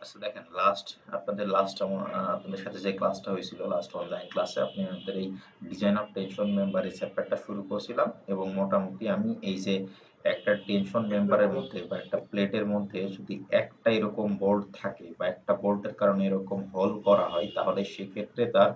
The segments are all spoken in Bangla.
আচ্ছা দেখেন, আপনাদের সাথে যে ক্লাসটা হয়েছিল, লাস্ট অনলাইন ক্লাসে আপনি আমাদের এই ডিজাইন অফ টেনশন মেম্বার এই চ্যাপ্টারটা শুরু করছিলাম, এবং মোটামুটি আমি এই যে একটা টেনশন মেম্বারের মধ্যে বা একটা প্লেটের মধ্যে যদি একটা এরকম বোল্ট থাকে বা একটা বোল্টের কারণে এরকম হোল করা হয়, তাহলে সেক্ষেত্রে তার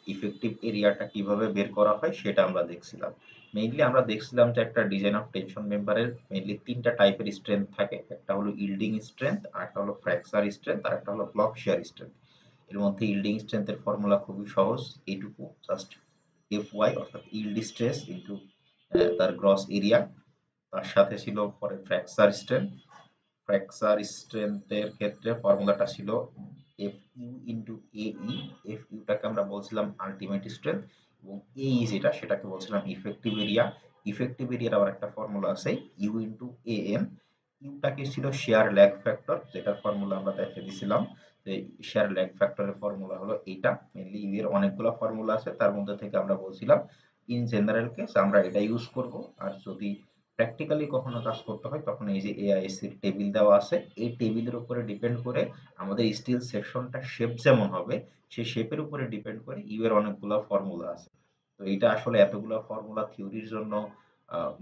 ইফেক্টিভ এরিয়াটা কিভাবে বের করা হয় সেটা আমরা দেখছিলাম। মেইনলি আমরা দেখছিলাম যে একটা ডিজাইন অফ টেনশন মেম্বারের মেইনলি তিনটা টাইপের স্ট্রেংথ থাকে। একটা হলো ইল্ডিং স্ট্রেংথ, আরেকটা হলো ফ্র্যাকচার স্ট্রেংথ, আর একটা হলো ব্লক শিয়ার স্ট্রেংথ। এর মধ্যে ইল্ডিং স্ট্রেংথের ফর্মুলা খুবই সহজ, এইটুকু জাস্ট এফ ওয়াই অর্থাৎ ইল্ড স্ট্রেস ইন্টু তার গ্রস এরিয়া। তার সাথে ছিল পরে ফ্র্যাকচার স্ট্রেংথ। ফ্র্যাকচার স্ট্রেংথের ক্ষেত্রে ফর্মুলাটা ছিল এফ ইউ ইন্টু এ ই। এফ ইউটাকে আমরা বলছিলাম আলটিমেট স্ট্রেংথ, এবং এ ই যেটা সেটাকে বলছিলাম ইফেক্টিভ এরিয়া। ইফেক্টিভ এরিয়ার আবার একটা ফর্মুলা আছে, ইউ ইন্টু এ এম। ইউটাকে ছিল শেয়ার ল্যাগ ফ্যাক্টর, যেটার ফর্মুলা আমরা দেখে দিছিলাম। যে শেয়ার ল্যাগ ফ্যাক্টরের ফর্মুলা হলো এইটা। মেনলি ইউ এর অনেকগুলো ফর্মুলা আছে, তার মধ্যে থেকে আমরা বলছিলাম ইন জেনারেল কেস আমরা এটা ইউজ করব। আর যদি প্র্যাকটিক্যালি কখনো কাজ করতে হয় তখন এই যে এআইএসসির টেবিল দেওয়া আছে, এই টেবিলের উপরে ডিপেন্ড করে আমাদের স্টিল সেকশনটা শেপ যেমন হবে, সেই শেপের উপরে ডিপেন্ড করে ইউ এর অনেকগুলো ফর্মুলা আছে। তো এটা আসলে এতগুলো ফর্মুলা থিওরির জন্য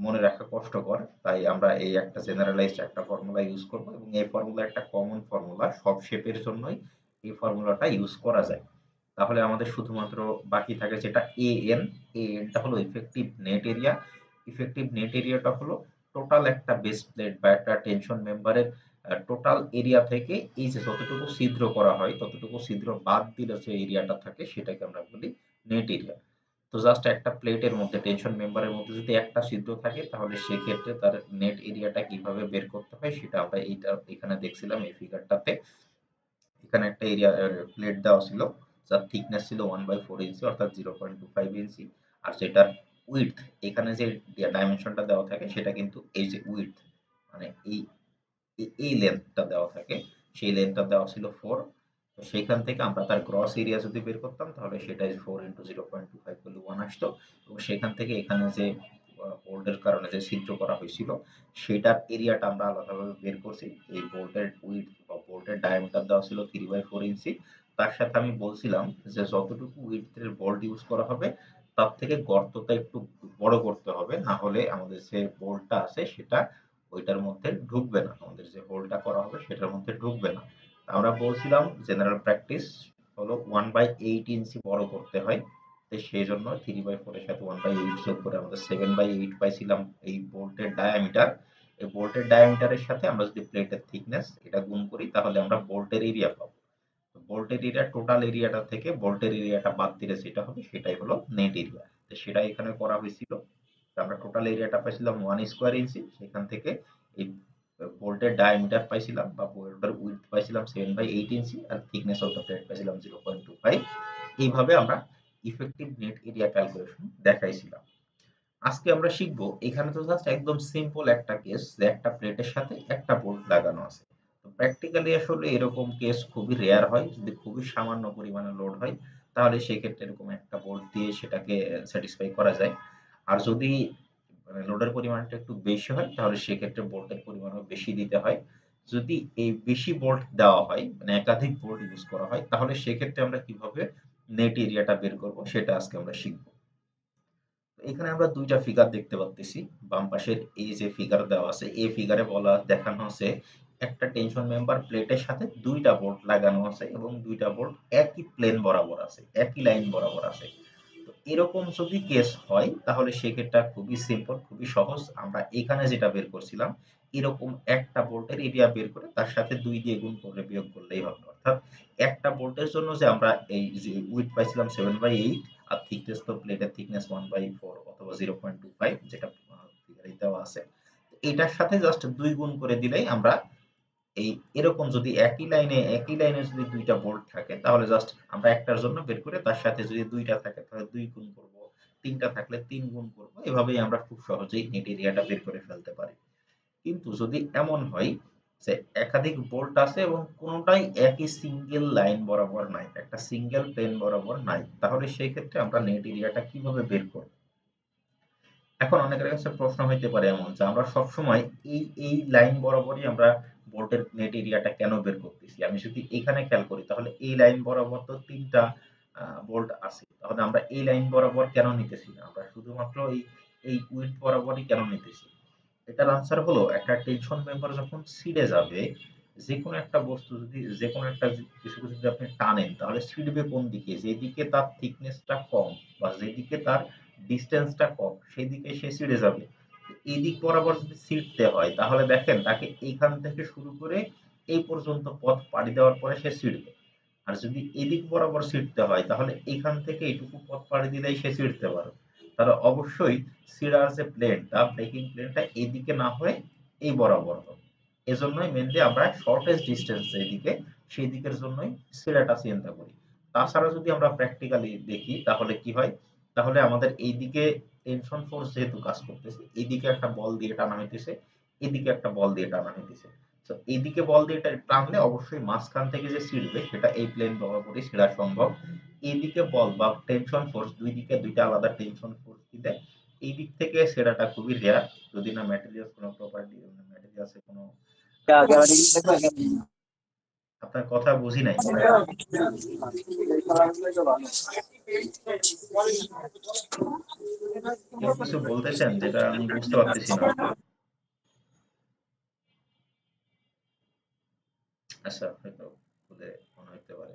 মনে রাখা কষ্টকর, তাই আমরা এই একটা জেনারেলাইজড একটা ফর্মুলা ইউজ করব, এবং এই ফর্মুলা একটা কমন ফর্মুলা, সব শেপের জন্যই এই ফর্মুলাটা ইউজ করা যায়। তাহলে আমাদের শুধুমাত্র বাকি থাকে যেটা এ এন। এ এনটা হলো effective net area. Effective net এরিয়াটা হলো টোটাল একটা বেস প্লেট বা একটা টেনশন মেম্বারের টোটাল এরিয়া থেকে এই যে যতটুকু ছিদ্র করা হয় ততটুকু ছিদ্র বাদ দিলে যে এরিয়াটা থাকে সেটাকে আমরা বলি নেট এরিয়া। তো জাস্ট একটা প্লেটের মধ্যে টেনশন মেম্বারের মধ্যে যদি একটা ছিদ্র থাকে, তাহলে সেক্ষেত্রে তার নেট এরিয়াটা কিভাবে বের করতে হয় সেটা আমরা এখানে দেখছিলাম এই ফিগারটাতে। এখানে একটা এরিয়া প্লেট দেওয়া ছিল, যার থিকনেস ছিল 1/4 ইঞ্চি অর্থাৎ 0.25 ইঞ্চি। আর সেটার উইডথ, এখানে যে ডাইমেনশনটা দেওয়া থাকে সেটা কিন্তু এই যে উইডথ, মানে এই লেন্থটা দেওয়া থাকে, সেই লেন্থটা দেওয়া ছিল 4। তো সেখান থেকে আমরা তার গ্রস এরিয়া যদি বের করতাম, তাহলে সেটা 4 × 0.25 করলে 1 আসতো। এবং সেখান থেকে এখানে যে বোল্টের কারণে যে ছিদ্র করা হয়েছিল সেটার এরিয়াটা আমরা আলাদাভাবে বের করছি। এই বোল্টের উইডথ বা বোল্টের ডায়ামিটার দেওয়া ছিল 3/4 ইঞ্চি। তার সাথে আমি বলছিলাম যে যতটুকু উইডথের বোল্ট ইউজ করা হবে তার থেকে গর্তটা একটু বড় করতে হবে, না হলে আমাদের যে বোল্টটা আছে সেটা ওইটার মধ্যে ঢুকবে না, আমাদের যে হোলটা করা হবে সেটার মধ্যে ঢুকবে না। আমরা বলছিলাম জেনারেল প্র্যাকটিস হলো 1/8 ইঞ্চি বড় করতে হয়। তো সেই জন্য 3/4 এর সাথে 1/8 যোগ করে আমাদের 7/8 পাইছিলাম এই বোল্টের ডায়ামিটার। এই বোল্টের ডায়ামিটারের সাথে আমরা যদি প্লেটের থিকনেস এটা গুণ করি, তাহলে আমরা বোল্টের এরিয়া পাবো। বোল্টের এরিয়া টোটাল এরিয়াটা থেকে বোল্টের এরিয়াটা বাদ দিলে যেটা হবে সেটাই হলো নেট এরিয়া। তো সেটাই এখানে করা হয়েছিল। তো আমরা টোটাল এরিয়াটা পাইছিলাম 1 স্কোয়ার ইঞ্চি, সেখান থেকে এই বোল্টের ডায়ামিটার পাইছিলাম বা বোল্টের উইডথ পাইছিলাম 7/8 ইঞ্চি, আর থিকনেস অফ দ্য প্লেট পাইছিলাম 0.25। এইভাবে আমরা ইফেক্টিভ নেট এরিয়া ক্যালকুলেশন দেখাইছিলাম। আজকে আমরা শিখবো, এখানে তো জাস্ট একদম সিম্পল একটা কেস যে একটা প্লেটের সাথে একটা বোল্ট লাগানো আছে। তো প্র্যাকটিক্যালি আসলে এরকম কেস খুবই রেয়ার হয়, যদি খুবই সামান্য পরিমাণে লোড হয় তাহলে সেই ক্ষেত্রে এরকম একটা বোল্ট দিয়ে সেটাকে স্যাটিসফাই করা যায়। আর যদি মানে লোডের পরিমাণটা একটু বেশি হয় তাহলে সেক্ষেত্রে বোল্টের পরিমাণও বেশি দিতে হয়। যদি এই বেশি বোল্ট দেওয়া হয় মানে একাধিক বোল্ট ইউজ করা হয়, তাহলে সেক্ষেত্রে আমরা কিভাবে নেট এরিয়াটা বের করব সেটা আজকে আমরা শিখবো। এখানে আমরা দুইটা ফিগার দেখতে পাচ্ছি। বাম পাশের এই যে ফিগার দেওয়া আছে, এই ফিগারে দেখানো আছে একটা টেনশন মেম্বার প্লেটের সাথে দুইটা বোল্ট লাগানো আছে, এবং দুইটা বোল্ট একই প্লেন বরাবর আছে, একই লাইন বরাবর আছে। তো এরকম যদি কেস হয় তাহলে সেক্ষেত্রে খুবই সিম্পল, খুবই সহজ। আমরা এখানে যেটা বের করছিলাম, এরকম একটা বোল্টের এরিয়া বের করে তার সাথে 2 দিয়ে গুণ করে বিয়োগ করলেই হবে। অর্থাৎ একটা বোল্টের জন্য যে আমরা এই যে উইডথ পাইছিলাম 7/8, আর থিকনেস তো প্লেটের থিকনেস 1/4 অথবা 0.25, যেটা ফিগারে দেওয়া আছে। এটার সাথে জাস্ট 2 গুণ করে দিলেই আমরা এই এরকম যদি একই লাইনে যদি দুইটা বোল্ট থাকে তাহলে জাস্ট আমরা একটার জন্য বের করে তার সাথে যদি দুইটা থাকে তাহলে 2 গুণ করব, তিনটা থাকলে 3 গুণ করব। এভাবেই আমরা খুব সহজেই নেট এরিয়াটা বের করে ফেলতে পারি। কিন্তু যদি এমন হয় যে একাধিক বোল্ট আছে এবং কোনোটাই একই সিঙ্গেল লাইন বরাবর নাই, একটা সিঙ্গেল প্লেন বরাবর নাই, তাহলে সেই ক্ষেত্রে আমরা নেট এরিয়াটা কিভাবে বের করব? এখন অনেকের কাছে প্রশ্ন হইতে পারে এমন যে আমরা সবসময় এই লাইন বরাবরই আমরা বোল্টের নেট এরিয়াটা কেন বের করতেছি। আমি যদি এখানে খেয়াল করি তাহলে এই লাইন বরাবর তো ৩টা বোল্ট আছে। তাহলে আমরা এই লাইন বরাবর কেন নিতেছি না? আমরা শুধুমাত্র এই উইডথ বরাবরই কেন নিতেছি? এটার আনসার হলো একটা টেনশন মেম্বার যখন ছিঁড়ে যাবে, যেকোনো একটা বস্তু যদি যেকোনো একটা কিছুকে যদি আপনি টানেন তাহলে ছিঁড়বে কোন দিকে? যেদিকে তার থিকনেসটা কম বা যেদিকে তার ডিসটেন্সটা কম সেই দিকে সে ছিঁড়ে যাবে। এই দিক বরাবর যদি ছিঁড়তে হয় তাহলে দেখেন তাকে এইখান থেকে শুরু করে এই পর্যন্ত পথ পাড়ি দেওয়ার পরে সে ছিঁড়বে। আর যদি এদিক বরাবর ছিঁড়তে হয় তাহলে এইখান থেকে এইটুকু পথ পাড়ি দিলেই সে ছিঁড়তে পারবে। তাহলে অবশ্যই ছিঁড়ার যে প্লেনটা ব্রেকিং প্লেনটা এদিকে না হয়ে এই বরাবর হবে। এজন্যই মেনলি আমরা শর্টেস্ট ডিস্টেন্স যেদিকে সেই দিকের জন্যই ছিঁড়াটা চিন্তা করি। তাছাড়া যদি আমরা প্র্যাকটিক্যালি দেখি তাহলে কি হয়? তাহলে আমাদের এইদিকে টেনশন ফোর্স যেহেতু কাজ করতেছে, এইদিকে একটা বল দিয়ে টানা হইতেছে, এদিকে একটা বল দিয়ে টানা হইতেছে। তো এইদিকে বল দিয়ে টানলে অবশ্যই মাঝখান থেকে যে ছিঁড়বে সেটা এই প্লেন বরাবরই ছিঁড়া সম্ভব। এইদিকে বল বা টেনশন ফোর্স দুই দিকে দুইটা আলাদা টেনশন ফোর্স দিলে এই দিক থেকে ছেঁড়াটা খুবই রেয়ার, যদি না ম্যাটেরিয়ালস কোনো প্রপার্টি ম্যাটেরিয়ালসে কোনো আপনার কথা বুঝি নাই। কেউ কিছু বলতেছেন যেটা আমি বুঝতে পারতেছি না। আচ্ছা, হয়তো ভুলে মনে হইতে পারে।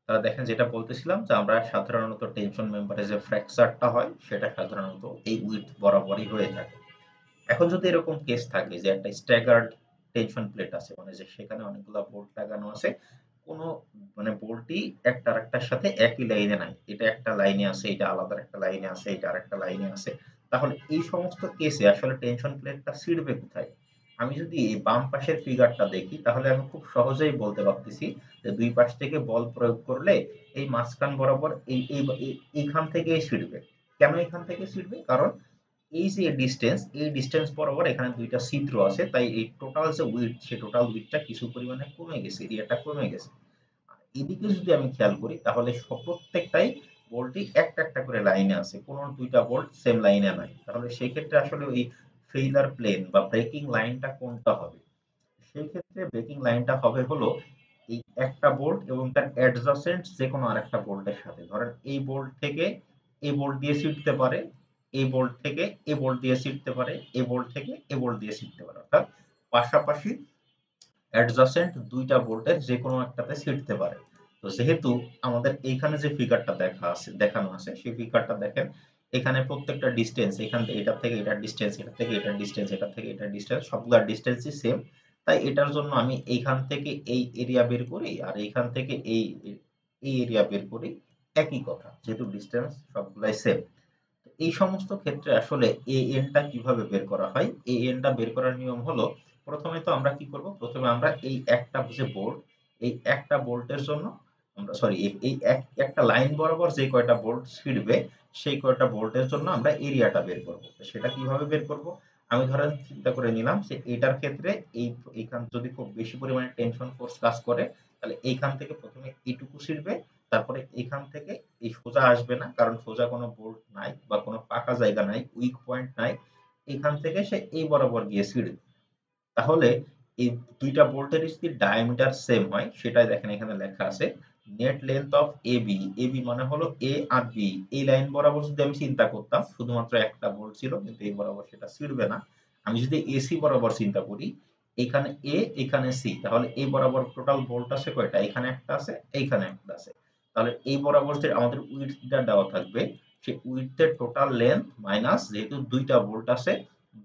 তাহলে দেখেন যেটা বলতেছিলাম যে আমরা সাধারণত টেনশন মেম্বারে যে ফ্র্যাকচারটা হয় সেটা সাধারণত এই উইডথ বরাবরই হয়ে থাকে। এখন যদি এরকম কেস থাকে যে একটা স্ট্যাগার্ড টেনশন প্লেট আছে, মানে যে সেখানে অনেকগুলো বোল্ট লাগানো আছে, কোনো মানে বোল্টই একটা আরেকটার সাথে একই লাইনে নাই, এটা একটা লাইনে আছে, এটা আলাদা একটা লাইনে আছে, এটা আরেকটা লাইনে আছে, তাহলে এই সমস্ত কেসে আসলে টেনশন প্লেটটা ছিঁড়বে কোথায়? আমি যদি এই বাম পাশের ফিগারটা দেখি তাহলে আমি খুব সহজেই বলতে পারতেছি যে দুই পাশ থেকে বল প্রয়োগ করলে এই মাঝখান বরাবর এইখান থেকে ছিঁড়বে। কেন এখান থেকে ছিঁড়বে? কারণ এই যে ডিসটেন্স এই ডিসটেন্স বরাবর এখানে দুইটা ছিদ্র আছে, তাই এই টোটাল যে উইডথ সে টোটাল উইডথটা কিছু পরিমাণে কমে গেছে, এরিয়াটা কমে গেছে। আর এদিকে যদি আমি খেয়াল করি তাহলে প্রত্যেকটাই বোল্টই একটা একটা করে লাইনে আছে, কোনো দুইটা বোল্ট সেম লাইনে নাই। তাহলে সেই ক্ষেত্রে আসলে ওই ফেইলার প্লেন বা ব্রেকিং লাইনটা কোনটা হবে? সেই ক্ষেত্রে ব্রেকিং লাইনটা হবে হলো এই একটা বোল্ট এবং তার অ্যাডজাসেন্ট যে কোনো আরেকটা বোল্টের সাথে। ধরেন এই বোল্ট থেকে এই বোল্ট দিয়ে ছিটতে পারে, এই বোল্ট থেকে এই বোল্ট দিয়ে ছিটতে পারে, এই বোল্ট থেকে এই বোল্ট দিয়ে ছিটতে পারে, অর্থাৎ পাশাপাশি অ্যাডজাসেন্ট দুইটা বোল্টের যে কোনো একটাতে ছিটতে পারে। তো যেহেতু আমাদের এইখানে যে ফিগারটা দেখানো আছে সেই ফিগারটা দেখেন, এখানে প্রত্যেকটা ডিস্টেন্স এখান থেকে এটার থেকে এটার ডিস্টেন্স, এটা থেকে এটার ডিস্টেন্স, এটা থেকে এটার ডিস্টেন্স, সবগুলোর ডিস্টেন্সই সেম। তাই এটার জন্য আমি এইখান থেকে এই এরিয়া বের করি আর এইখান থেকে এই এরিয়া বের করি, একই কথা, যেহেতু ডিস্টেন্স সবগুলাই সেম। এই সমস্ত ক্ষেত্রে আসলে AN টা কিভাবে বের করা হয়? AN টা বের করার নিয়ম হলো, প্রথমে তো আমরা কি করব? প্রথমে আমরা এই একটা যে বোল্ট, এই একটা বোল্টের জন্য আমরা সরি এই একটা লাইন বরাবর যে কয়টা বোল্ট ছিঁড়বে সেই কয়টা বোল্টের জন্য আমরা এরিয়াটা বের করব। তো সেটা কিভাবে বের করব? আমি ধরেন চিন্তা করে নিলাম যে এটার ক্ষেত্রে এইখান যদি খুব বেশি পরিমাণে টেনশন ফোর্স কাজ করে তাহলে এইখান থেকে প্রথমে এইটুকু ছিঁড়বে, তারপরে এখান থেকে এই সোজা আসবে না, কারণ সোজা কোনো বোল্ট নাই বা কোনো ফাঁকা জায়গা নাই, উইক পয়েন্ট নাই, এখান থেকে সে এই বরাবর গিয়ে ছিঁড়বে। তাহলে এই দুইটা বোল্টের যদি ডায়ামিটার সেম হয় সেটাই দেখেন এখানে লেখা আছে net length of AB. AB মানে হলো এ আর বি, এই লাইন বরাবর যদি আমি চিন্তা করতাম শুধুমাত্র একটা বোল্ট ছিল কিন্তু এই বরাবর সেটা ছিঁড়বে না। আমি যদি এসি বরাবর চিন্তা করি, এখানে এ এখানে সি, তাহলে এই বরাবর টোটাল বোল্ট আছে কয়টা? এখানে একটা আছে, এইখানে একটা আছে। তাহলে এই বরাবর যে আমাদের উইডথটা দেওয়া থাকবে সেই উইডথের টোটাল লেন্থ মাইনাস, যেহেতু দুইটা বোল্ট আছে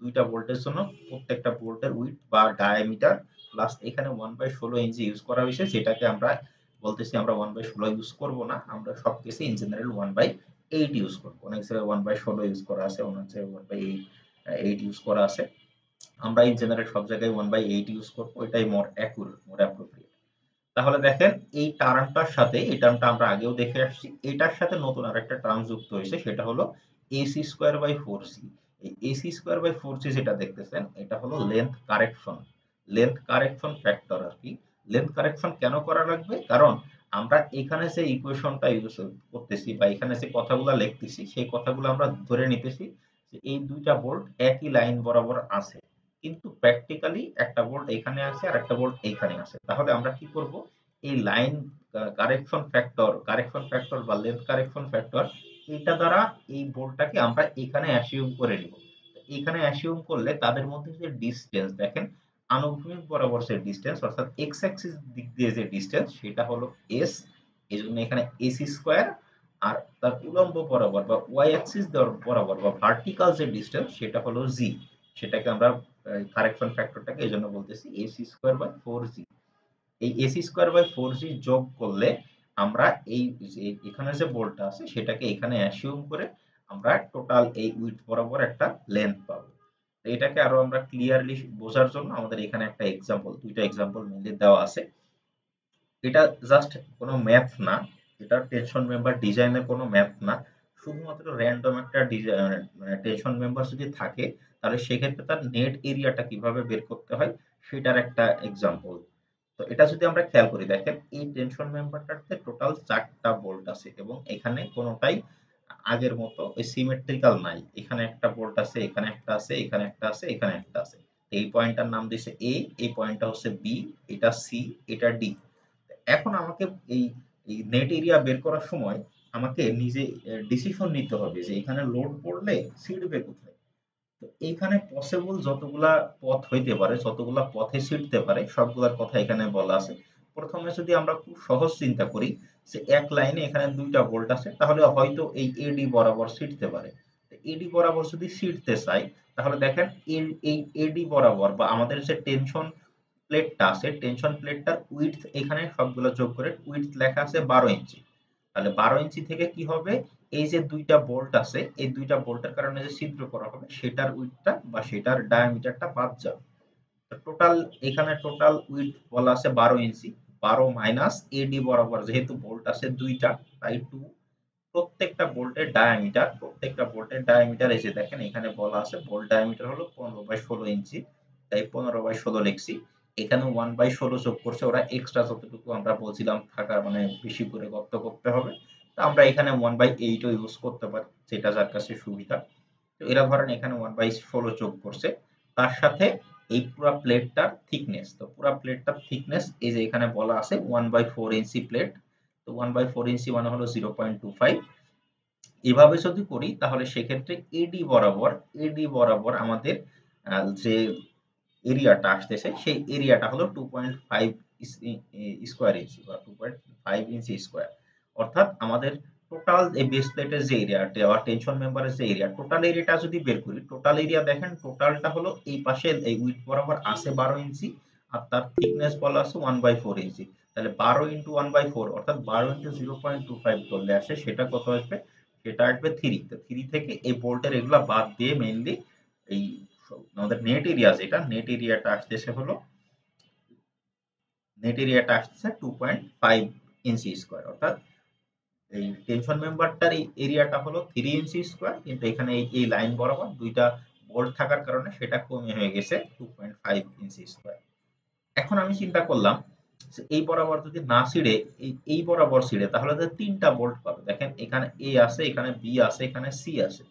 দুইটা বোল্টের জন্য প্রত্যেকটা বোল্টের উইডথ বা ডায়ামিটার প্লাস এখানে 1/16 ইঞ্চি ইউজ করা হয়েছে, যেটাকে আমরা বলতেছি আমরা 1/16 ইউজ করব না, আমরা সব কেসে ইন জেনারেল 1/8 ইউজ করব। অনেক জায়গায় 1/16 ইউজ করা আছে, অনেক জায়গায় 1/8 ইউজ করা আছে। আমরা ইন জেনারেল সব জায়গায় 1/8 ইউজ করব, এটাই মোর অ্যাকুরেট, মোর অ্যাপ্রোপ্রিয়েট। তাহলে দেখেন এই টার্মটার সাথে এই টার্মটা আমরা আগেও দেখে আসছি, এটার সাথে নতুন আরেকটা টার্ম যুক্ত হয়েছে সেটা হলো AC স্কয়ার বাই 4C। এই AC স্কয়ার বাই 4C যেটা দেখতেছেন এটা হলো length correction, length correction factor আর কি। লেন্থ কারেকশন কেন করা লাগবে? কারণ আমরা এখানে যে ইকুয়েশনটা ইউজ করতেছি বা এখানে যে কথাগুলো লিখতেছি সেই কথাগুলো আমরা ধরে নিতেছি যে এই দুইটা বোল্ট একই লাইন বরাবর আছে। কিন্তু প্র্যাকটিক্যালি একটা বোল্ট এখানে আছে আর একটা বোল্ট এইখানে আছে। তাহলে আমরা কি করব, এই লাইন কারেকশন ফ্যাক্টর বা লেন্থ কারেকশন ফ্যাক্টর এটা দ্বারা এই বোল্টটাকে আমরা এখানে অ্যাসিউম করে নিব। এখানে অ্যাসিউম করলে তাদের মধ্যে যে ডিসটেন্স দেখেন, আনুভূমিক বরাবর যে ডিসটেন্স অর্থাৎ এক্স অ্যাক্সিস দিক দিয়ে যে ডিসটেন্স সেটা হলো এস, এই জন্য এখানে এসি স্কোয়ার। আর তার উলম্ব বরাবর বা ওয়াই অ্যাক্সিস বরাবর বা ভার্টিক্যাল যে ডিসটেন্স সেটা হলো জি, সেটাকে আমরা কারেকশন ফ্যাক্টরটাকে এই জন্য বলতেছি AC square by four G. এই AC square by four G যোগ করলে আমরা এই এখানে যে বোল্টটা আছে সেটাকে এখানে অ্যাসিউম করে আমরা টোটাল এই উইথ বরাবর একটা লেন্থ পাবো। এটাকে আরো আমরা ক্লিয়ারলি বোঝার জন্য আমাদের এখানে একটা এক্সাম্পল, দুইটা এক্সাম্পল মিলিয়ে দেওয়া আছে। এটা জাস্ট কোনো ম্যাথ না, এটা টেনশন মেম্বার ডিজাইনের কোনো ম্যাথ না, শুধুমাত্র র্যান্ডম একটা টেনশন মেম্বার যদি থাকে তাহলে সেক্ষেত্রে তার নেট এরিয়াটা কিভাবে বের করতে হয় সেটার একটা এক্সাম্পল। তো এটা যদি আমরা খেয়াল করি দেখেন, এই টেনশন মেম্বারটাতে টোটাল 4টা বোল্ট আছে এবং এখানে কোনোটাই আগের মতো ওই সিমেট্রিক্যাল নাই। এখানে একটা বোল্ট আছে, এখানে একটা আছে, এখানে একটা আছে, এখানে একটা আছে। এই পয়েন্টটার নাম দিয়েছে এ, এই পয়েন্টটা হচ্ছে বি, এটা সি, এটা ডি। এখন আমাকে এই এই নেট এরিয়া বের করার সময় আমাকে নিজে ডিসিশন নিতে হবে যে এখানে লোড পড়লে ছিঁড়বে কোথায়। তো এইখানে পসিবল যতগুলা পথ হইতে পারে, যতগুলা পথে ছিঁড়তে পারে সবগুলার কথা এখানে বলা আছে। প্রথমে যদি আমরা খুব সহজ চিন্তা করি যে এক লাইনে এখানে দুইটা ভোল্ট আছে তাহলে হয়তো এই এডি বরাবর ছিঁড়তে পারে। এডি বরাবর যদি ছিঁড়তে চাই তাহলে দেখেন এই এডি বরাবর বা আমাদের যে টেনশন প্লেটটা আছে টেনশন প্লেটটার উইডথ এখানে সবগুলো যোগ করে উইডথ লেখা আছে 12 ইঞ্চি। তাহলে 12 ইঞ্চি থেকে কি হবে, এই যে দুইটা বোল্ট আছে এই দুইটা বোল্টের কারণে যে ছিদ্র করা হবে সেটার উইডথটা বা সেটার ডায়ামিটারটা বাদ যাবে। টোটাল এখানে টোটাল উইডথ বলা আছে 12 ইঞ্চি। 12 - এডি বরাবর যেহেতু বোল্ট আছে দুইটা তাই 2, প্রত্যেকটা বোল্টের ডায়ামিটার এই যে দেখেন এখানে বলা আছে বোল্ট ডায়ামিটার হলো 15/16 ইঞ্চি, তাই 15/16 লিখছি। এখানে 1/16 যোগ করছে ওরা, এক্সট্রা যতটুকু আমরা বলছিলাম থাকা মানে বেশি করে গর্ত করতে হবে, তো আমরা এখানে 1/8ও ইউজ করতে পারি যেটা যার কাছে সুবিধা। তো এরা ধরেন এখানে 1/16 যোগ করছে, তার সাথে এই পুরা প্লেটটার থিকনেস, তো পুরা প্লেটটার থিকনেস এই যে এখানে বলা আছে 1/4 ইঞ্চি প্লেট। তো 1/4 ইঞ্চি মানে হলো 0.25। এভাবে যদি করি তাহলে সেক্ষেত্রে এডি বরাবর আমাদের যে এরিয়াটা আসতেছে সেই এরিয়াটা হলো 2.5 স্কোয়ার ইঞ্চি বা 2.5 ইঞ্চি স্কোয়ার। অর্থাৎ আমাদের টোটাল এই বেস প্লেটের যে এরিয়াটা বা টেনশন মেম্বারের যে এরিয়া, টোটাল এরিয়াটা যদি বের করি, টোটাল এরিয়া দেখেন টোটালটা হলো এই পাশে এই উইথ বরাবর আছে 12 ইঞ্চি আর তার থিকনেস বলা আছে 1/4 ইঞ্চি। তাহলে 12 × 1/4 অর্থাৎ 12 × 0.25 করলে আসে সেটা কত আসবে, সেটা আসবে 3। তো 3 থেকে এই বোল্টের এগুলা বাদ দিয়ে মেইনলি এই আমাদের নেট এরিয়াটা আসতেছে হলো 2.5 ইঞ্চি স্কোয়ার। অর্থাৎ এই টেনশন মেম্বারটার এই এরিয়াটা হলো 3 ইঞ্চি স্কোয়ার, কিন্তু এখানে এই লাইন বরাবর দুইটা বোল্ট থাকার কারণে সেটা কমে হয়ে গেছে 2.5 ইঞ্চি স্কোয়ার। এখন আমি চিন্তা করলাম যে এই বরাবর যদি না ছিঁড়ে এই বরাবর ছিঁড়ে তাহলে তো 3টা বোল্ট পাবে। দেখেন এখানে এ আছে, এখানে বি আছে, এখানে সি আছে।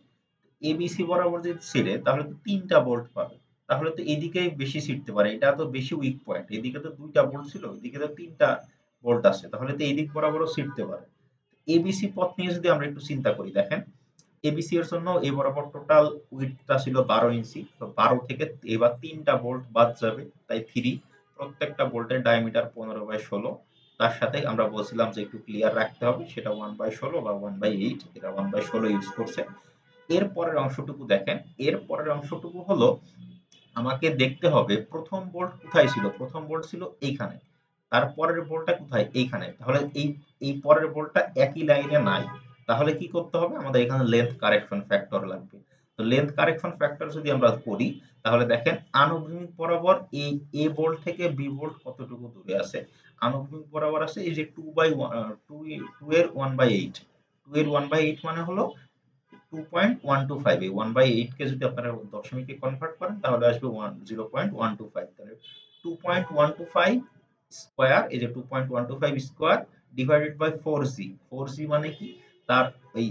এবিসি বরাবর যদি ছিঁড়ে তাহলে তো 3টা বোল্ট পাবে। তাহলে তো এদিকেই বেশি ছিঁড়তে পারে, এটা তো বেশি উইক পয়েন্ট। এদিকে তো 2টা বোল্ট ছিল, এদিকে তো 3টা বোল্ট আছে, তাহলে তো এই দিক বরাবরও ছিঁড়তে পারে। এবিসি পথ নিয়ে যদি আমরা একটু চিন্তা করি দেখেন, এবিসি এর জন্য এই বরাবর টোটাল উইডথটা ছিল 12 ইঞ্চি। তো 12 থেকে এবার 3টা বোল্ট বাদ যাবে তাই 3। প্রত্যেকটা বোল্টের ডায়ামিটার 15/16। তার সাথে আমরা বলছিলাম যে একটু ক্লিয়ার রাখতে হবে সেটা 1/16 বা 1/8, এটা 1/16 ইউজ করছে। এর পরের অংশটুকু দেখেন, এর পরের অংশটুকু হলো আমাকে দেখতে হবে প্রথম বোল্ট কোথায় ছিল, প্রথম বোল্ট ছিল এইখানে, তারপরের বোল্টটা কোথায় এইখানে। তাহলে এই এই পরের বোল্টটা একই লাইনে নাই, তাহলে কি করতে হবে, আমাদের এখানে লেন্থ কারেকশন ফ্যাক্টর লাগবে। তো লেন্থ কারেকশন ফ্যাক্টর যদি আমরা করি তাহলে দেখেন আনুভূমিক বরাবর এই এ বোল্ট থেকে বি বোল্ট কতটুকু দূরে আছে। আনুভূমিক বরাবর আছে এই যে 2 এর 1/8। 2 এর 1/8 মানে হলো 2.125। এই 1/8 কে যদি আপনারা দশমিকে কনভার্ট করেন তাহলে আসবে 0.125। তাহলে 2.125 স্কয়ার, এই যে 2.125 square divided by 4g। 4g মানে কি, তার এই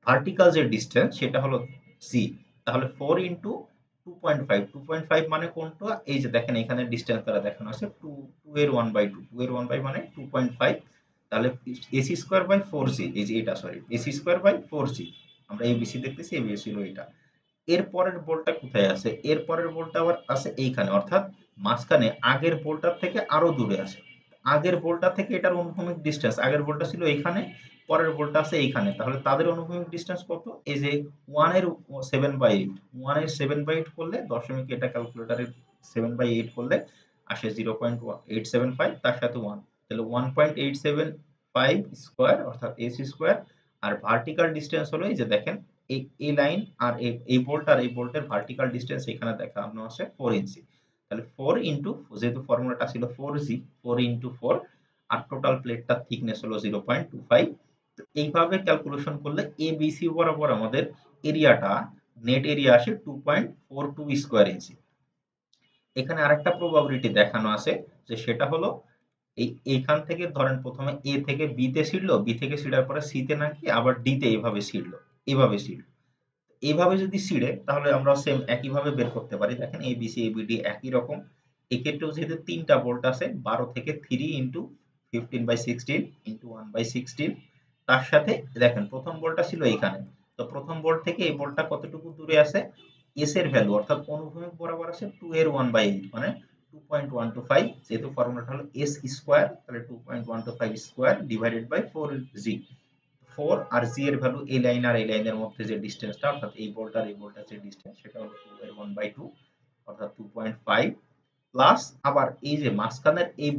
ভার্টিক্যাল যে ডিসটেন্স সেটা হলো জি। তাহলে 4 ইন্টু 2.5 মানে কোনটা? এই যে দেখেন এখানে ডিসটেন্স দ্বারা দেখানো আছে 2 এর 1/2, 2 এর 1/2 মানে 2.5। তাহলে AC স্কয়ার বাই 4G, এই যে এটা sorry AC square by 4G, আমরা ABC দেখতেছি, ABC হলো এটা। এর পরের বোল্টটা কোথায় আছে? এর পরের বোল্টটা আবার আছে এইখানে, অর্থাৎ মাঝখানে আগের বোল্টটার থেকে আরো দূরে আছে। আগের বোল্টটা থেকে এটার অনুভূমিক ডিসটেন্স, আগের বোল্টটা ছিল এইখানে, পরের বোল্টটা আছে এইখানে, তাহলে তাদের অনুভূমিক ডিসটেন্স কত? এই যে 1 এর 7/8, 1 এর 7/8 করলে দশমিক, এটা ক্যালকুলেটরের 7/8 করলে আসে 0.875, তার সাথে 1, তাহলে 1.875 স্কয়ার অর্থাৎ এসি স্কয়ার। আর ভার্টিক্যাল ডিসটেন্স হলো এই যে দেখেন এই লাইন আর এই বোল্ট আর এই বোল্টের ভার্টিক্যাল ডিসটেন্স এখানে দেখানো আছে 4 ইঞ্চি। তাহলে 4 ইন্টু, যেহেতু ফর্মুলাটা ছিল 4G, 4 ইন্টু 4, আর টোটাল প্লেটটার থিকনেস হলো 0.25। তো এইভাবে ক্যালকুলেশন করলে ABC বরাবর আমাদের এরিয়াটা, নেট এরিয়া আসে 2.42 স্কয়ার ইঞ্চি। এখানে আরেকটা প্রবাবিলিটি দেখানো আছে, যে সেটা হলো এইখান থেকে ধরেন প্রথমে এ থেকে বি তে ছিড়লো, বি থেকে ছিড়ার পরে সি তে না গিয়ে আবার ডি তে এইভাবে ছিড়লো, এইভাবে ছিড়লো। এইভাবে যদি ছিঁড়ে তাহলে আমরা সেম একইভাবে বের করতে পারি। দেখেন এবিসি এবিডি একই রকম। এক্ষেত্রেও যেহেতু তিনটা বোল্ট আছে, 12 থেকে 3 ইন্টু 15/16 ইন্টু 1/16, তার সাথে দেখেন প্রথম বোল্টটা ছিল এইখানে, তো প্রথম বোল্ট থেকে এই বোল্টটা কতটুকু দূরে আছে? এস এর ভ্যালু অর্থাৎ অনুভূমিক বরাবর আছে 2 এর 1/8 মানে 2.125, যেহেতু ফর্মুলাটা হলো এস স্কোয়ার, তাহলে 2.125 স্কোয়ার ডিভাইডেড বাই 4G। 4 আর জি এর ভ্যালু এই লাইন আর এই লাইনের মধ্যে যে ডিসটেন্সটা, অর্থাৎ এই বোল্ট আর এই বোল্টের যে ডিসটেন্স, সেটা হলো 2 এর 1/2 অর্থাৎ 2.5, প্লাস আবার এই যে মাঝখানের এই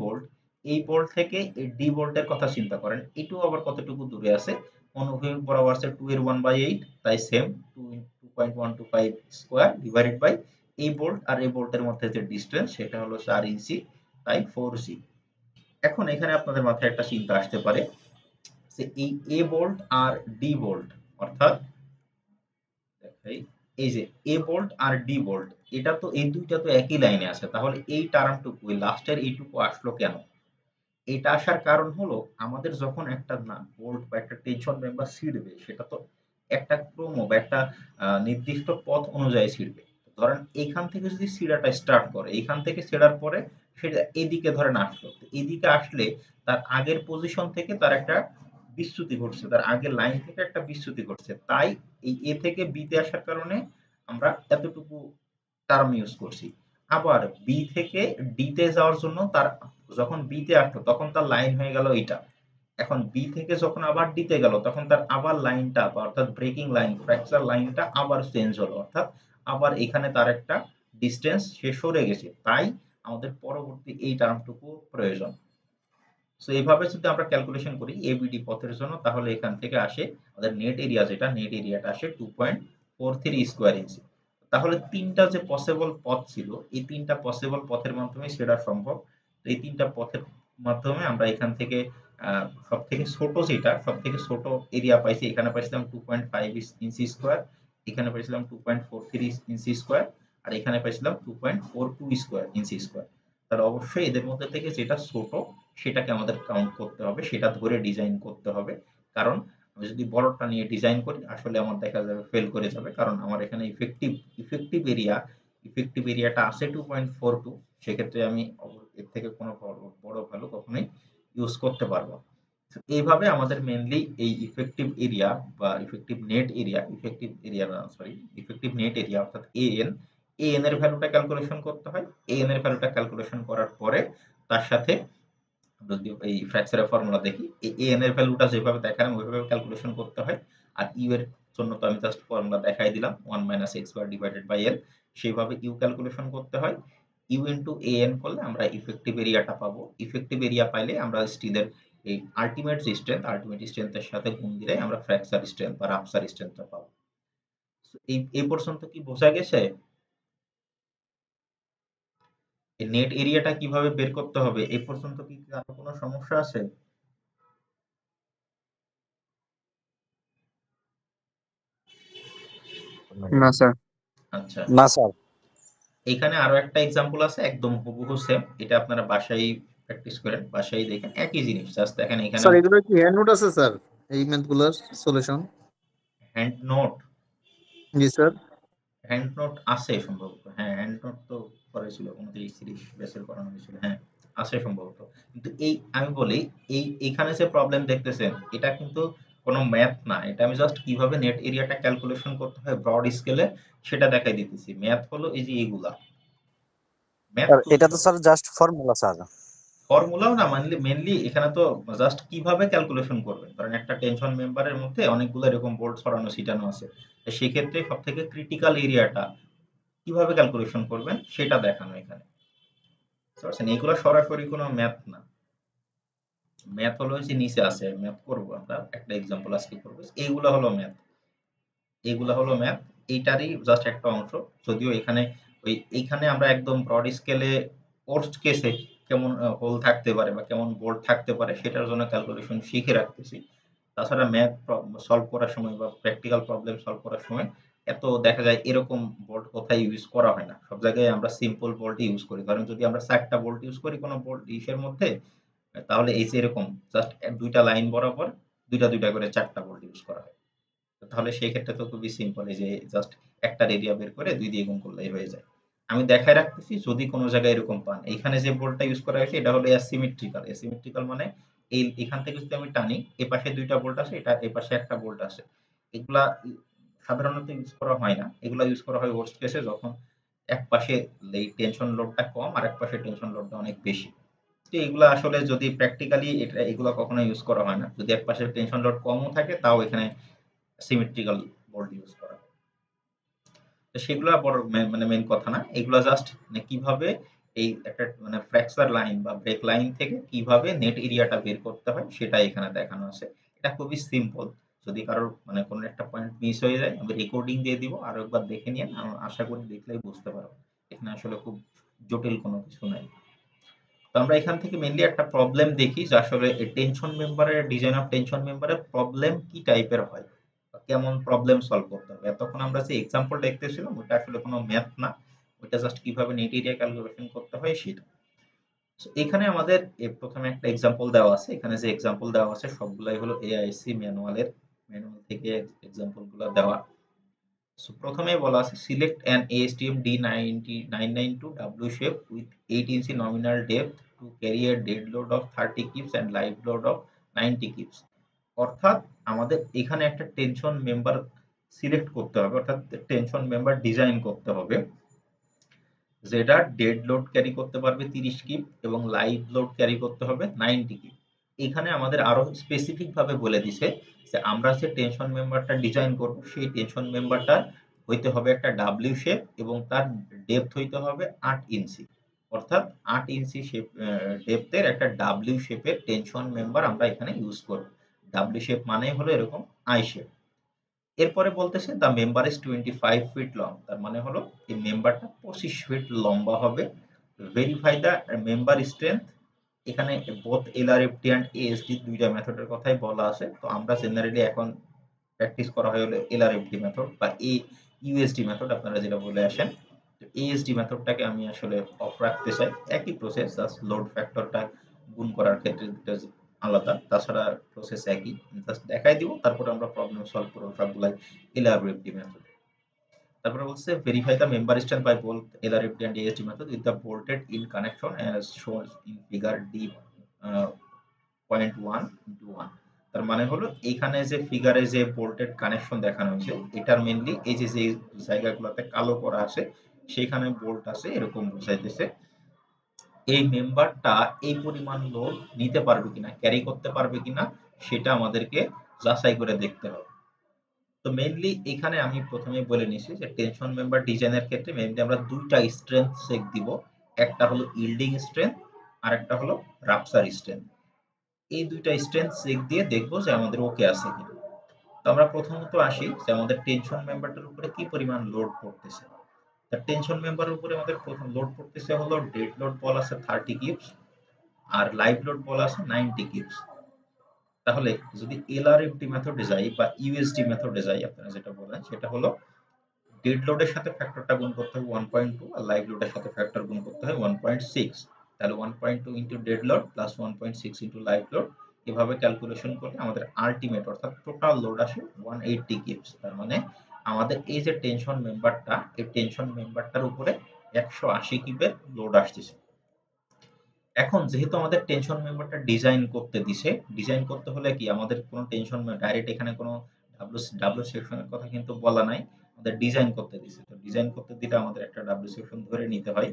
বোল্ট থেকে এই ডি বোল্টের কথা চিন্তা করেন, এটাও আবার কতটুকু দূরে আছে? অনুভূমিক বরাবর আছে 2 এর 1/8, তাই সেম 2.125 স্কয়ার ডিভাইডেড বাই এই বোল্ট আর এই বোল্টের মধ্যে যে ডিসটেন্স, সেটা হলো 4 ইঞ্চি, তাই 4G। এখন এখানে আপনাদের মাথায় একটা চিন্তা আসতে পারে যে এই এ বোল্ট আর ডি বোল্ট, অর্থাৎ এই যে এ বোল্ট আর ডি বোল্ট, এটা তো এই দুইটা তো একই লাইনে আছে, তাহলে এই টার্মটুকু, এই লাস্টের এইটুকু আসলো কেন? এটা আসার কারণ হলো আমাদের যখন একটা না বোল্ট বা একটা টেনশন মেম্বার ছিঁড়বে, সেটা তো একটা ক্রম বা একটা নির্দিষ্ট পথ অনুযায়ী ছিঁড়বে। ধরেন এইখান থেকে যদি ছিঁড়াটা স্টার্ট করে, এইখান থেকে ছেড়ার পরে সেটা এদিকে ধরেন আসলো, এদিকে আসলে তার আগের পজিশন থেকে তার একটা বিচ্যুতি ঘটছে, তার আগের লাইন থেকে একটা বিচ্যুতি ঘটছে, তাই এই এ থেকে বি তে আসার কারণে আমরা এতটুকু টার্ম ইউজ করছি। আবার বি থেকে ডি তে যাওয়ার জন্য তার, যখন বি তে আসলো তখন তার লাইন হয়ে গেল এটা। এখন বি থেকে যখন আবার ডি তে গেল তখন তার আবার লাইনটা, অর্থাৎ ব্রেকিং লাইন, ফ্র্যাকচার লাইনটা আবার চেঞ্জ হলো, অর্থাৎ আবার এখানে তার একটা ডিসটেন্স সে সরে গেছে, তাই আমাদের পরবর্তী এই টার্মটুকু প্রয়োজন। সো এইভাবে যদি আমরা ক্যালকুলেশন করি এবিডি পথের জন্য, তাহলে এখান থেকে আসে আমাদের নেট এরিয়া, যেটা নেট এরিয়াটা আসে 2.43 স্কয়ার ইঞ্চি। তাহলে তিনটা যে পসিবল পথ ছিল, এই তিনটা পসিবল পথের মাধ্যমে সেটা সম্ভব। তো এই তিনটা পথের মাধ্যমে আমরা এখান থেকে সব থেকে ছোট, যেটা সব থেকে ছোট এরিয়া পাইছি, এখানে পাইছিলাম 2.5 ইঞ্চি স্কয়ার, এখানে পাইছিলাম 2.43 ইঞ্চি স্কয়ার, আর এখানে পাইছিলাম 2.42 স্কয়ার ইঞ্চি স্কয়ার। তাহলে অবশ্যই এদের মধ্যে থেকে যেটা ছোট সেটাকে আমাদের কাউন্ট করতে হবে, সেটা ধরে ডিজাইন করতে হবে। কারণ আমি যদি বড়টা নিয়ে ডিজাইন করি আসলে আমার দেখা যাবে ফেল করে যাবে, কারণ আমার এখানে ইফেক্টিভ এরিয়াটা আছে 2.42, সেক্ষেত্রে আমি এর থেকে কোনো বড় ভ্যালু কখনোই ইউজ করতে পারবো না। এইভাবে আমাদের মেনলি এই ইফেক্টিভ নেট এরিয়া অর্থাৎ এএন এর ভ্যালুটা ক্যালকুলেশন করতে হয়। এএন এর ভ্যালুটা ক্যালকুলেশন করার পরে তার সাথে যদি এই ফ্র্যাকচারের ফর্মুলা দেখি, এএন এর ভ্যালুটা যেভাবে দেখালাম ওইভাবে ক্যালকুলেশন করতে হয়। আর ইউ এর জন্য তো আমি জাস্ট ফর্মুলা দেখাই দিলাম 1 - x bar divided by L, সেইভাবে ইউ ক্যালকুলেশন করতে হয়। ইউ ইন্টু এএন করলে আমরা ইফেক্টিভ এরিয়াটা পাবো। ইফেক্টিভ এরিয়া পাইলে আমরা স্টিলের এই আলটিমেট স্ট্রেংথের সাথে গুণ দিলে আমরা ফ্র্যাকচার স্ট্রেংথ বা রাপচার স্ট্রেংথটা পাবো। এই পর্যন্ত কি বোঝা গেছে নেট এরিয়াটা কিভাবে বের করতে হবে? এই পর্যন্ত কি কারো কোনো সমস্যা আছে? না স্যার। আচ্ছা, না স্যার। এখানে আরো একটা এক্সাম্পল আছে একদম হুবহু সেম, এটা আপনারা বাসায় প্র্যাকটিস করেন, বাসায় দেখেন একই জিনিস, জাস্ট দেখেন এখানে স্যার এগুলো কি হ্যান্ড নোট আছে স্যার, এই ম্যাথগুলোর সলিউশন? Hand note. জি স্যার। হ্যান্ড নোট আছে সম্ভবত, হ্যাঁ হ্যান্ড নোট তো করেছিল আমাদের এই সিরিজ বেসের করানো হয়েছিল, হ্যাঁ আছে সম্ভবত। কিন্তু এই আমি বলি, এইখানে যে প্রবলেম দেখতেছেন এটা কিন্তু কোনো ম্যাথ না, এটা আমি জাস্ট কিভাবে নেট এরিয়াটা ক্যালকুলেশন করতে হয় ব্রড স্কেলে সেটা দেখাই দিতেছি। ম্যাথ হলো এই যে এইগুলা ম্যাথ স্যার খুবই এটা তো সহজ। Sir just formula sir. ফর্মুলাও না, মেনলি এখানে তো জাস্ট কিভাবে ক্যালকুলেশন করবেন। ধরেন একটা টেনশন মেম্বারের মধ্যে অনেকগুলো এরকম বোল্ট ছড়ানো ছিটানো আছে, তো সেক্ষেত্রে সব থেকে ক্রিটিক্যাল এরিয়াটা কিভাবে ক্যালকুলেশন করবেন সেটা দেখানো এখানে, বুঝতে পারছেন? এইগুলো সরাসরি কোনো ম্যাথ না। ম্যাথ হলো যে নিচে আছে, ম্যাথ করবো আমরা একটা এক্সাম্পল আজকে করবো, এইগুলো হলো ম্যাথ, এইগুলা হলো ম্যাথ, এইটারই জাস্ট একটা অংশ। যদিও এখানে এইখানে আমরা একদম ব্রড স্কেলে ওর্স্ট কেসে কেমন হোল থাকতে পারে বা কেমন বোল্ট থাকতে পারে সেটার জন্য ক্যালকুলেশন শিখে রাখতেছি। তাছাড়া ম্যাথ সলভ করার সময় বা প্র্যাকটিক্যাল প্রবলেম সলভ করার সময় এত দেখা যায় এরকম বোল্ট কোথায় ইউজ করা হয় না, সব জায়গায় আমরা সিম্পল বোল্ট ইউজ করি। কারণ যদি আমরা 4টা বোল্ট ইউজ করি কোনো বোল্ট ইসের মধ্যে, তাহলে এই যে এরকম জাস্ট 2টা লাইন বরাবর 2টা করে 4টা বোল্ট ইউজ করা হয়। তাহলে সেই ক্ষেত্রে তো খুবই সিম্পল, এই যে জাস্ট একটা এরিয়া বের করে 2 দিয়ে গুণ করলেই হয়ে যায়। আমি দেখায় রাখতেছি যদি কোনো জায়গায় এরকম পান। এখানে যে বোল্টটা ইউজ করা হয়েছে এটা হলো অ্যাসিমেট্রিক্যাল। অ্যাসিমেট্রিক্যাল মানে এখান থেকে যদি আমি টানি, এপাশে 2টা বোল্ট আছে, এটা এপাশে একটা বোল্ট আছে। এগুলা সাধারণত ইউজ করা হয় না। এগুলা ইউজ করা হয় ওয়ার্স্ট কেসে যখন এক পাশে এই টেনশন লোডটা কম আর এক পাশে টেনশন লোডটা অনেক বেশি। তো এগুলা আসলে যদি প্র্যাকটিক্যালি এগুলা কখনো ইউজ করা হয় না। যদি এক পাশে টেনশন লোড কমও থাকে তাও এখানে সিমেট্রিক্যাল বোল্ট ইউজ করা। তো সেগুলো বড় মানে মেইন কথা না। এগুলা জাস্ট মানে কিভাবে এই একটা মানে ফ্র্যাকচার লাইন বা ব্রেক লাইন থেকে কিভাবে নেট এরিয়াটা বের করতে হয় সেটা এখানে দেখানো আছে। এটা খুবই সিম্পল। যদি কারোর মানে কোনো একটা পয়েন্ট মিস হয়ে যায় আমি রেকর্ডিং দিয়ে দিব, আরো একবার দেখে নিন, আশা করি দেখলেই বুঝতে পারবেন। এখানে আসলে খুব জটিল কোনো কিছু নাই। তো আমরা এখান থেকে মেইনলি একটা প্রবলেম দেখি যে আসলে টেনশন মেম্বারের ডিজাইন অফ টেনশন মেম্বারের প্রবলেম কি টাইপের হয় বা কেমন প্রবলেম সলভ করতে হবে। এতক্ষণ আমরা যে এক্সাম্পল দেখতেছিলাম ওটা আসলে কোনো ম্যাথ না, ওটা জাস্ট কিভাবে নেট এরিয়া ক্যালকুলেশন করতে হয় সেটা। So, এখানে আমাদের প্রথমে একটা এক্সাম্পল দেওয়া আছে। এখানে যে এক্সাম্পল দেওয়া আছে সবগুলাই হলো এআইসি ম্যানুয়াল থেকে এক্সাম্পল গুলো দেওয়া। So, প্রথমেই বলা আছে select an ASTM D992W shape with 8 inch nominal depth to carry a dead load of 30 kips and live load of 90 kips। অর্থাৎ আমাদের এখানে একটা টেনশন মেম্বার সিলেক্ট করতে হবে, অর্থাৎ টেনশন মেম্বার ডিজাইন করতে হবে যেটা ডেড লোড ক্যারি করতে পারবে 30 কিপ এবং লাইভ লোড ক্যারি করতে হবে 90 কিপ। এখানে আমাদের আরো স্পেসিফিক ভাবে বলে দিছে যে আমরা যে টেনশন মেম্বারটা ডিজাইন করব সেই টেনশন মেম্বারটা হইতে হবে একটা ডাব্লিউ শেপ এবং তার ডেপথ হইতে হবে 8 ইঞ্চি। অর্থাৎ 8 ইঞ্চি শেপ ডেপথের একটা ডাব্লিউ শেপের টেনশন মেম্বার আমরা এখানে ইউজ করব। ডাব্লিউ শেপ মানে হলো এরকম আই শেপ। এরপরে বলতেছে the member is 25 feet long, তার মানে হলো এই মেম্বারটা 25 ফিট লম্বা হবে। Verify the member strength. এখানে বোথ এলআরএফটি অ্যান্ড এএসডি দুইটা মেথডের কথাই বলা আছে। তো আমরা জেনারেলি এখন প্র্যাকটিস করা হয় হলো এলআরএফটি মেথড বা ইউএসডি মেথড, আপনারা যেটা বলে আসেন। তো এএসডি মেথডটাকে আমি আসলে অফ রাখতে চাই। একই প্রসেস, জাস্ট লোড ফ্যাক্টরটা গুণ করার ক্ষেত্রে দুটো আলাদা, তাছাড়া প্রসেস একই। জাস্ট দেখাই দিব, তারপরে আমরা প্রবলেম সলভ করবো সবগুলাই এলআরএফটি মেথডে। তারপরে বলছে verify the member strength by both LRFD and ASD method with the bolted in connection as shown in figure D 0.1:1। তার মানে হলো এখানে যে ফিগারে যে বোল্টেড কানেকশন দেখানো হয়েছে এটার মেইনলি এই যে যে জায়গাগুলোতে কালো করা আছে সেখানে বোল্ট আছে এরকম বোঝাইতেছে। এই মেম্বারটা এই পরিমাণ লোড নিতে পারবে কিনা, ক্যারি করতে পারবে কিনা সেটা আমাদেরকে যাচাই করে দেখতে হবে। তো মেইনলি এখানে আমি প্রথমে বলে নিছি যে টেনশন মেম্বার ডিজাইনের ক্ষেত্রে মেইনলি আমরা দুইটা স্ট্রেংথ চেক দিব। একটা হলো ইল্ডিং স্ট্রেংথ আর একটা হলো রাপচার স্ট্রেংথ। এই দুইটা স্ট্রেংথ চেক দিয়ে দেখবো যে আমাদের ওকে আছে কিনা। তো আমরা প্রথমত আসি যে আমাদের টেনশন মেম্বারটার উপরে কি পরিমাণ লোড পড়তেছে। তার টেনশন মেম্বারের উপরে আমাদের প্রথম লোড পড়তেছে হলো ডেড লোড বল আছে 30 কিপস আর লাইভ লোড বল আছে 90 কিপস। তাহলে যদি এলআরএফটি মেথডে যাই বা ইউএসডি মেথডে যাই আপনারা যেটা বলেন সেটা হলো ডেড লোডের সাথে ফ্যাক্টরটা গুণ করতে হবে 1.2 আর লাইভ লোডের সাথে ফ্যাক্টর গুণ করতে হয় 1.6। তাহলে 1.2 into dead load plus 1.6 into live load, এভাবে ক্যালকুলেশন করলে আমাদের আলটিমেট অর্থাৎ টোটাল লোড আসে 180 কিপস। তার মানে আমাদের এই যে টেনশন মেম্বারটা, এই টেনশন মেম্বারটার উপরে 180 কিপের লোড আসতেছে। এখন যেহেতু আমাদের টেনশন মেম্বারটা ডিজাইন করতে দিছে, ডিজাইন করতে হলে কি আমাদের কোনো টেনশন ডাইরেক্ট এখানে কোনো ডাব্লিউ সেকশনের কথা কিন্তু বলা নাই, আমাদের ডিজাইন করতে দিছে। তো ডিজাইন করতে দিলে আমাদের একটা ডাব্লিউ সেকশন ধরে নিতে হয়।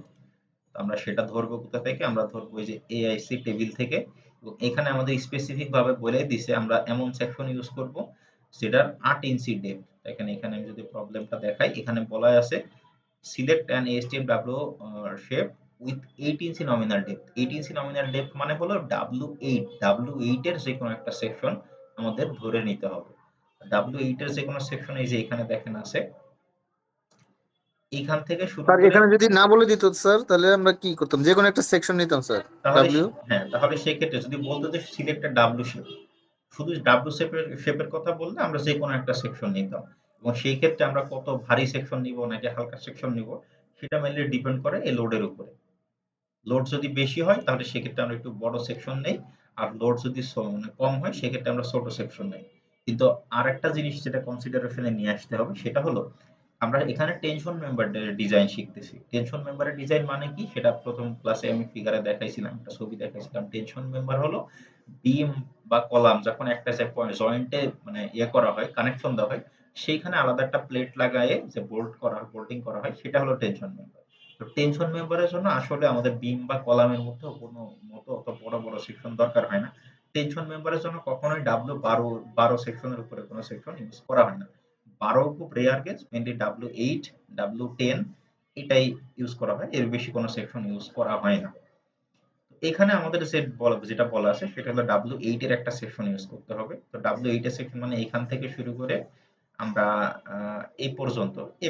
তো আমরা সেটা ধরবো কোথা থেকে? আমরা ধরবো এই যে এআইসি টেবিল থেকে। এবং এখানে আমাদের স্পেসিফিক ভাবে বলে দিছে আমরা এমন সেকশন ইউজ করব যেটার 8 ইঞ্চি ডেপথ। দেখেন এখানে আমি যদি প্রবলেমটা দেখাই, এখানে বলা আছে select an ASTM shape with 8 inch nominal depth. 8 inch nominal depth মানে হলো W8 এর যে কোনো একটা সেকশন আমাদের ধরে নিতে হবে। W8 এর যে কোনো সেকশন এই যে এখানে দেখেন আছে, এইখান থেকে শুরু স্যার করে এখানে যদি না বলে দিত স্যার, তাহলে আমরা কি করতাম? যে কোনো একটা সেকশন নিতাম স্যার। তাহলে ডাব্লিউ। হ্যাঁ, তাহলে সেক্ষেত্রে যদি বলতো যে সিলেক্ট এ ডাব্লিউ শেপ, শুধু ডাব্লিউ শেপের কথা বললে আমরা যে কোনো একটা সেকশন নিতাম। এবং সেই ক্ষেত্রে আমরা কত ভারী সেকশন নিব নাকি হালকা সেকশন নিব, সেটা মেইনলি ডিপেন্ড করে এই লোডের উপরে। লোড যদি বেশি হয় তাহলে সেক্ষেত্রে আমরা একটু বড় সেকশন নেই, আর লোড যদি মানে কম হয় সেক্ষেত্রে আমরা ছোট সেকশন নেই। কিন্তু আরেকটা জিনিস যেটা কনসিডারেশনে নিয়ে আসতে হবে সেটা হলো আমরা এখানে টেনশন মেম্বার ডিজাইন শিখতেছি। টেনশন মেম্বারের ডিজাইন মানে কি সেটা প্রথম ক্লাসে আমি ফিগারে দেখাইছিলাম, একটা ছবি দেখাইছিলাম। টেনশন মেম্বার হলো বিম বা কলাম যখন একটা জয়েন্টে মানে ইয়ে করা হয়, কানেকশন দেওয়া হয়, সেইখানে আলাদা একটা প্লেট লাগায়ে যে বোল্ট করা হয়, বোল্টিং করা হয়, সেটা হলো টেনশন মেম্বার। তো টেনশন মেম্বারের জন্য আসলে আমাদের বিম বা কলামের মধ্যে কোনো মতো অত বড় বড় সেকশন দরকার হয় না। টেনশন মেম্বারের জন্য কখনোই ডাব্লিউ 12 সেকশনের উপরে কোনো সেকশন ইউজ করা হয় না। 12 খুব rare case, mainly W8, W10 এটাই ইউজ করা হয়, এর বেশি কোনো সেকশন ইউজ করা হয় না। এখানে আমাদের যেটা বলা আছে সেটা হলো W8 এর একটা সেকশন ইউজ করতে হবে। তো W8 এর সেকশন মানে এখান থেকে শুরু করে আমরা এই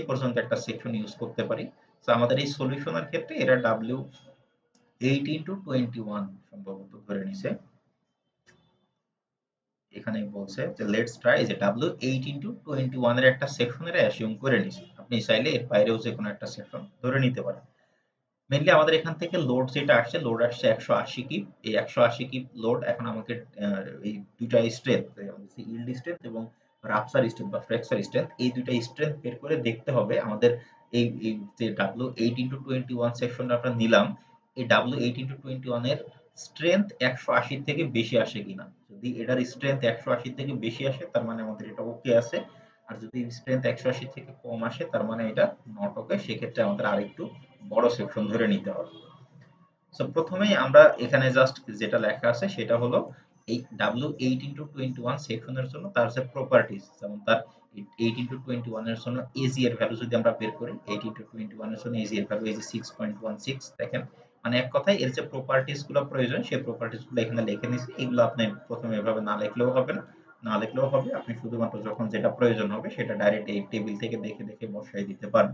পর্যন্ত একটা সেকশন ইউজ করতে পারি। তো আমাদের এই সলিউশনের ক্ষেত্রে এরা W8 × 21 সম্ভবত ধরে নিছে। এখানে বলছে যে লেটস ট্রাই, যে W8 × 21 এর একটা সেকশনের অ্যাসিউম করে নিছে। আপনি চাইলে এর বাইরেও যে কোনো একটা সেকশন ধরে নিতে পারেন। মেইনলি আমাদের এখান থেকে লোড যেটা আসছে, লোড আসছে 180 কিপ। এই 180 কিপ লোড এখন আমাকে এই দুইটা স্ট্রেংথ, ইল্ড স্ট্রেংথ এবং রাপচার স্ট্রেংথ বা ফ্র্যাকচার স্ট্রেংথ, এই দুইটা স্ট্রেংথ বের করে দেখতে হবে আমাদের এই যে W8 × 21 সেকশনটা আমরা নিলাম, এই W8 × 21 এর স্ট্রেংথ 180 থেকে বেশি আসে কিনা। যদি এটার স্ট্রেংথ 180 থেকে বেশি আসে তার মানে আমাদের এটা ওকে আছে। আর যদি স্ট্রেংথ 180 থেকে কম আসে তার মানে এটা নট ওকে। সেক্ষেত্রে আমাদের আরেকটু বড় সেকশন ধরে নিতে হবে। সো প্রথমেই আমরা এখানে জাস্ট যেটা লেখা আছে সেটা হলো এই W8 × 21 সেকশনের জন্য তার যে প্রপার্টিজ, যেমন তার 8 × 21 এর জন্য এজি এর ভ্যালু যদি আমরা বের করি, 8 × 21 এর জন্য এজি এর ভ্যালু এই যে 6.16। দেখেন মানে এক কথায় এর যে প্রপার্টিজ গুলো প্রয়োজন সেই প্রপার্টিজ গুলো এখানে লিখে নিছি। এগুলো আপনি প্রথমে এভাবে না লিখলেও হবে না, না লিখলেও হবে। আপনি শুধুমাত্র যখন যেটা প্রয়োজন হবে সেটা ডাইরেক্ট এই টেবিল থেকে দেখে দেখে বসাই দিতে পারেন।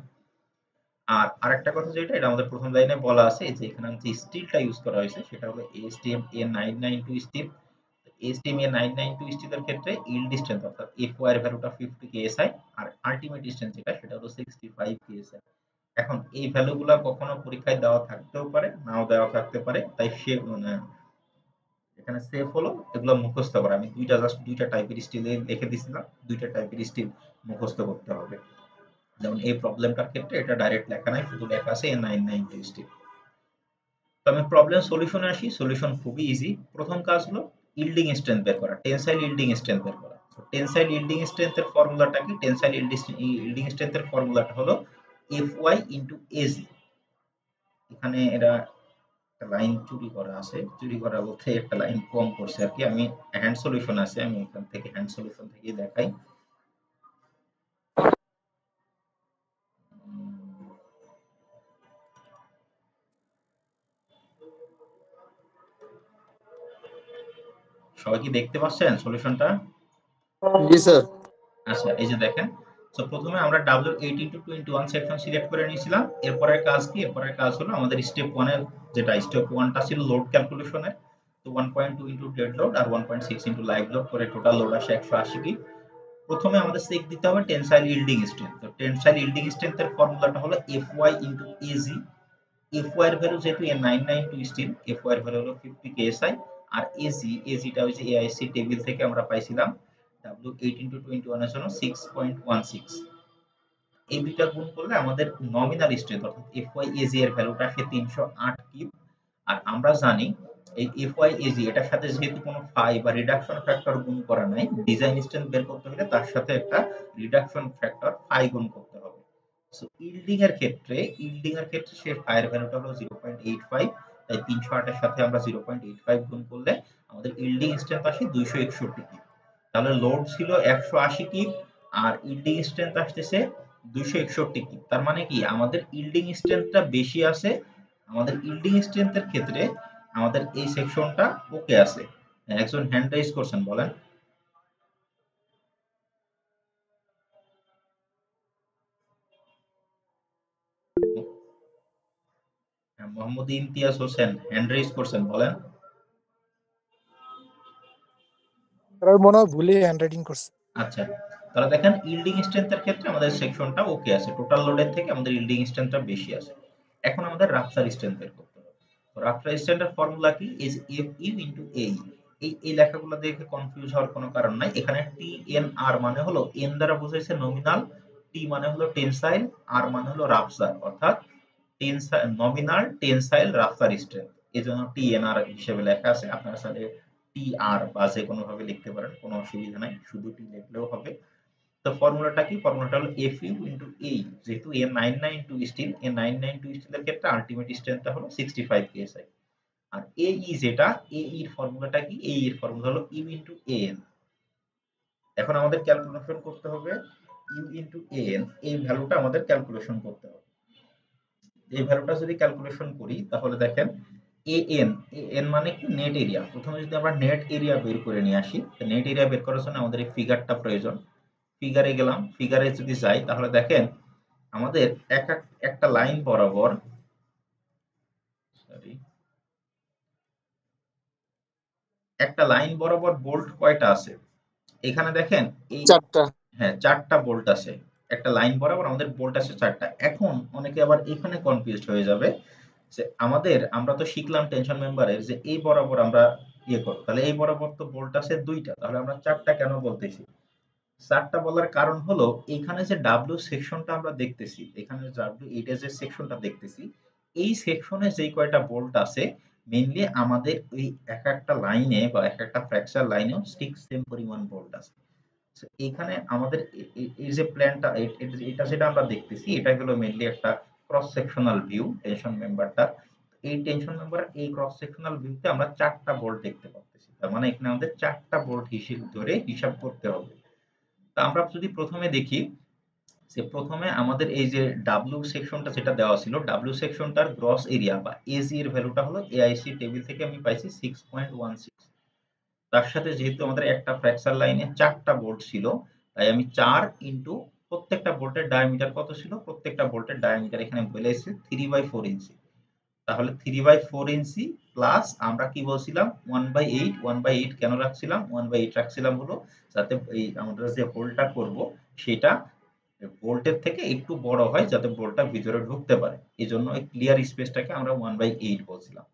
আর আরেকটা কথা যেটা, এটা আমাদের প্রথম লাইনে বলা আছে যে এখানে যে স্টিলটা ইউজ করা হয়েছে সেটা হলো ASTM A992 still. ASTM A992 স্টিলের ক্ষেত্রে ইল্ড স্ট্রেংথ অর্থাৎ FY এর ভ্যালুটা 50 KSI, আর আলটিমেট স্ট্রেংথ যেটা সেটা হলো 65 KSI। এখন এই ভ্যালুগুলা কখনো পরীক্ষায় দেওয়া থাকতেও পারে, নাও দেওয়া থাকতে পারে, তাই সে মানে এখানে সেফ হলো এগুলো মুখস্থ করা। আমি দুইটা টাইপের স্টিল লিখে দিছিলাম, দুইটা টাইপের স্টিল মুখস্থ করতে হবে। যেমন এই প্রবলেমটার ক্ষেত্রে এটা ডাইরেক্ট লেখা নাই, শুধু লেখা আছে A992 স্টিল। তো আমি প্রবলেম সলিউশনে আসি। সলিউশন খুবই ইজি। প্রথম কাজ হলো ইল্ডিং স্ট্রেংথ বের করা, টেনসাইল ইল্ডিং স্ট্রেংথ বের করা। তো টেনসাইল ইল্ডিং স্ট্রেংথের ফর্মুলাটা কি? টেনসাইল ইল্ডিং স্ট্রেংথের ফর্মুলাটা হলো FY × AG। এখানে এরা একটা লাইন চুরি করা আছে, চুরি করা বলতে একটা লাইন কম করছে আর কি। আমি হ্যান্ড সলিউশন আছে, আমি এখান থেকে হ্যান্ড সলিউশন থেকে দেখাই। সবাই কি দেখতে পাচ্ছেন সলিউশনটা? জি স্যার। আচ্ছা এই যে দেখেন। তো প্রথমে আমরা W8 × 21 সেকশন সিলেক্ট করে নিয়েছিলাম। এরপরের কাজ কি? এরপরের কাজ হলো আমাদের স্টেপ 1 এর যেটা স্টেপ 1 টা ছিল লোড ক্যালকুলেশনের। তো 1.2 ইনটু ডেড লোড আর 1.6 ইনটু লাইভ লোড করে টোটাল লোড আসে 180 কি। প্রথমে আমাদের চেক দিতে হবে টেনসাইল ইল্ডিং স্ট্রেংথ। তো টেনসাইল ইল্ডিং স্ট্রেংথের ফর্মুলাটা হলো FY × AG। FY এর ভ্যালু যেহেতু A992 স্টিল, FY এর ভ্যালু হলো 50 KSI। আর AG টা হচ্ছে AIC টেবিল থেকে আমরা পাইছিলাম W8 × 21 এর জন্য 6.16। এই দুইটা গুণ করলে আমাদের নমিনাল স্ট্রেংথ অর্থাৎ FYAG এর ভ্যালুটা আসে 308 কিপ। আর আমরা জানি এই FYAG এটার সাথে যেহেতু কোনো ফাই বা রিডাকশন ফ্যাক্টর গুণ করা নাই, ডিজাইন স্ট্রেংথ বের করতে হলে তার সাথে একটা রিডাকশন ফ্যাক্টর ফাই গুণ করতে হবে। সো ইল্ডিং এর ক্ষেত্রে সে ফাই এর ভ্যালুটা হলো 0.85, তাই 308 এর সাথে আমরা 0.85 গুণ করলে আমাদের ইল্ডিং স্ট্রেংথ আসে 261 কিপ। তাহলে লোড ছিল 180 কিপ আর ইল্ডিং স্ট্রেংথ আসতেছে 261 কিপ। তার মানে কি আমাদের ইল্ডিং স্ট্রেংথটা বেশি আছে। আমাদের ইল্ডিং স্ট্রেংথের ক্ষেত্রে আমাদের এই সেকশনটা ওকে আছে। একজন হ্যান্ড রাইজ করছেন, বলেন। মোহাম্মদ ইমতিয়াজ হোসেন হ্যান্ড রাইজ করছেন, বলেন। আমি মনে হয় ভুলে হ্যান্ডরাইটিং করছি। আচ্ছা, তাহলে দেখেন ইল্ডিং স্ট্রেংথের ক্ষেত্রে আমাদের সেকশনটা ওকে আছে, টোটাল লোডের থেকে আমাদের ইল্ডিং স্ট্রেংথটা বেশি আছে। এখন আমাদের রাফসার স্ট্রেংথ বের করতে হবে। তো রাফসার স্ট্রেংথের ফর্মুলা কি? Is F U into a. এই লেখাগুলো দেখে কনফিউজ হওয়ার কোনো কারণ নাই। এখানে টি এন আর মানে হলো এন দ্বারা বোঝাইছে নমিনাল, টি মানে হলো টেনসাইল, আর মানে হলো রাফসার, অর্থাৎ নমিনাল টেনসাইল রাফসার স্ট্রেংথ। এজন্য টি এন আর হিসেবে লেখা আছে। আপনারা চাইলে টি আর বা যে কোনো ভাবে লিখতে পারেন, কোনো অসুবিধা নাই, শুধু টি লিখলেও হবে। তো ফর্মুলাটা কি? ফর্মুলাটা হলো Fu ইনটু এই, যেহেতু A99 স্টিল, A99 স্টিলের ক্ষেত্রে আলটিমেট স্ট্রেংথটা হলো 65 psi। আর AE যেটা, AE এর ফর্মুলাটা কি? AE এর ফর্মুলা হলো U ইনটু AN। এখন আমাদের ক্যালকুলেশন করতে হবে U ইনটু AN, এই ভ্যালুটা আমাদের ক্যালকুলেশন করতে হবে। এই ভ্যালুটা যদি ক্যালকুলেশন করি তাহলে দেখেন AN মানে কি? Net area. প্রথমে যদি আমরা নেট এরিয়া বের করে নিয়ে আসি, নেট এরিয়া বের করার জন্য আমাদের এই ফিগারটা প্রয়োজন। ফিগারে গেলাম, ফিগারে যদি যাই তাহলে দেখেন আমাদের একটা লাইন বরাবর, সরি, একটা লাইন বরাবর বোল্ট কয়টা আছে? এখানে দেখেন এই, 4টা। হ্যাঁ 4টা বোল্ট আছে। একটা লাইন বরাবর আমাদের বোল্ট আছে 4টা। এখন অনেকে আবার এখানে কনফিউজড হয়ে যাবে যে আমরা তো শিখলাম টেনশন মেম্বারের যে এই বরাবর আমরা ইয়ে করব, তাহলে এই বরাবর তো বোল্ট আছে 2টা, তাহলে আমরা 4টা কেন বলতেছি? 4টা বলার কারণ হলো এখানে যে ডাব্লিউ সেকশনটা আমরা দেখতেছি, এখানে ডাব্লিউ এইটা যে সেকশনটা দেখতেছি, এই সেকশনে যেই কয়টা বোল্ট আছে মেইনলি আমাদের ওই এক একটা লাইনে বা এক একটা ফ্র্যাকচার লাইনেও ঠিক সেম পরিমাণ বোল্ট আছে। So, এইখানে আমাদের এই যে প্ল্যানটা, এটা যেটা আমরা দেখতেছি এটা হলো মেইনলি একটা ক্রস সেকশনাল ভিউ টেনশন মেম্বারটা। এই টেনশন মেম্বার এই ক্রস সেকশনাল ভিউতে আমরা 4টা বোল্ট দেখতে পাচ্ছি। তার মানে এখানে আমাদের 4টা বোল্ট হিসাব করতে হবে। তা আমরা যদি প্রথমে দেখি যে প্রথমে আমাদের এই যে ডাব্লিউ সেকশনটা যেটা দেওয়া ছিল, ডাব্লিউ সেকশনটার গ্রস এরিয়া বা এজি এর ভ্যালুটা হলো এআইসি টেবিল থেকে আমি পাইছি 6.16। তার সাথে যেহেতু আমাদের একটা ফ্র্যাকচার লাইনে 4টা বোল্ট ছিল, তাই আমি 4 ইনটু প্রত্যেকটা বোল্টের ডায়ামিটার কত ছিল? প্রত্যেকটা বোল্টের ডায়ামিটার এখানে বলে এসেছে 3/4 ইঞ্চি। তাহলে 3/4 ইঞ্চি প্লাস আমরা কি বলছিলাম? 1/8। 1/8 কেন রাখছিলাম? 1/8 রাখছিলাম হলো যাতে এই আমরা যে হোলটা করব সেটা বোল্টের থেকে একটু বড় হয়, যাতে বোল্টটা ভিতরে ঢুকতে পারে। এজন্য এই ক্লিয়ার স্পেসটাকে আমরা 1/8 বলছিলাম।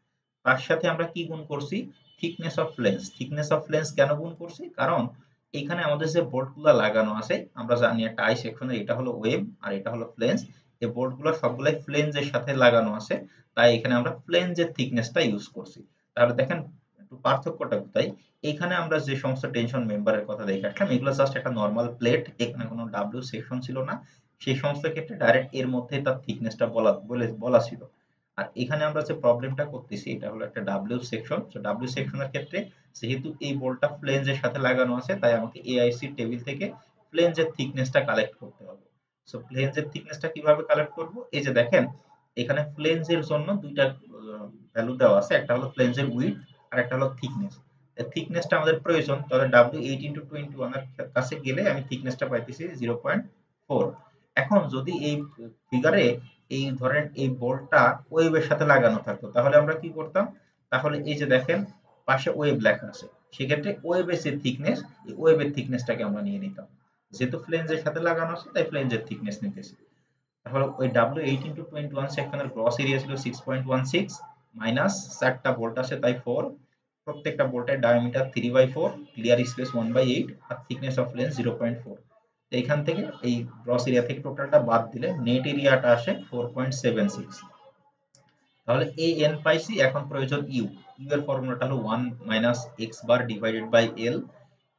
তার সাথে আমরা কি গুণ করছি? Thickness of flange. Thickness of flange কেন গুণ করছি? কারণ এখানে আমাদের যে বোল্টগুলো লাগানো আছে, আমরা জানি একটা আই সেকশনের এটা হলো ওয়েব আর এটা হলো ফ্লেঞ্জ। এই বোল্টগুলো সবগুলাই ফ্লেঞ্জের সাথে লাগানো আছে, তাই এখানে আমরা ফ্লেঞ্জের থিকনেসটা ইউজ করছি। তাহলে দেখেন একটু পার্থক্যটা কোথায়? এখানে আমরা যে সমস্ত টেনশন মেম্বারের কথা দেখে আসলাম এগুলো জাস্ট একটা নর্মাল প্লেট, এখানে কোনো ডাব্লিউ সেকশন ছিল না। সেই সমস্ত ক্ষেত্রে ডাইরেক্ট এর মধ্যে তার থিকনেসটা বলা ছিল। আর এখানে আমরা যে প্রবলেমটা করতেছি এটা হলো একটা ডাব্লিউ সেকশন। তো ডাব্লিউ সেকশনের ক্ষেত্রে যেহেতু এই বোল্টটা ফ্লেঞ্জের সাথে লাগানো আছে, তাই আমাকে এআইসি টেবিল থেকে ফ্লেঞ্জের থিকনেসটা কালেক্ট করতে হবে। সো ফ্লেঞ্জের থিকনেসটা কিভাবে কালেক্ট করব? এই যে দেখেন এখানে ফ্লেঞ্জের জন্য দুইটা ভ্যালু দেওয়া আছে, একটা হলো ফ্লেঞ্জের উইডথ আর একটা হলো থিকনেস। থিকনেসটা আমাদের প্রয়োজন, তবে W8 ইন্টু 21 এর কাছে গেলে আমি থিকনেসটা পাইতেছি 0.4। এখন যদি এই ফিগারে এই ধরেন এই বোল্টটা ওয়েবের সাথে লাগানো থাকতো তাহলে আমরা কি করতাম? তাহলে এই যে দেখেন পাশে ওয়েব লেখা আছে, সেক্ষেত্রে ওয়েবের যে থিকনেস, এই ওয়েবের থিকনেসটাকে আমরা নিয়ে নিতাম। যেহেতু ফ্লেঞ্জের সাথে লাগানো আছে তাই ফ্লেঞ্জের থিকনেস নিতেছি। তাহলে ওই W8 ইন্টু 21 সেকশনের গ্রস এরিয়া ছিল 6.16 মাইনাস 4টা বোল্ট আছে তাই 4, প্রত্যেকটা বোল্টের ডায়ামিটার 3/4, ক্লিয়ার স্পেস 1/8 আর থিকনেস অফ লেন্স 0.4। এইখান থেকে এই গ্রস এরিয়া থেকে টোটালটা বাদ দিলে নেট এরিয়াটা আসে 4.76। তাহলে এ এন পাইছি, এখন প্রয়োজন ইউ। ইউ এর ফর্মুলাটা হলো 1 minus x bar divided by L.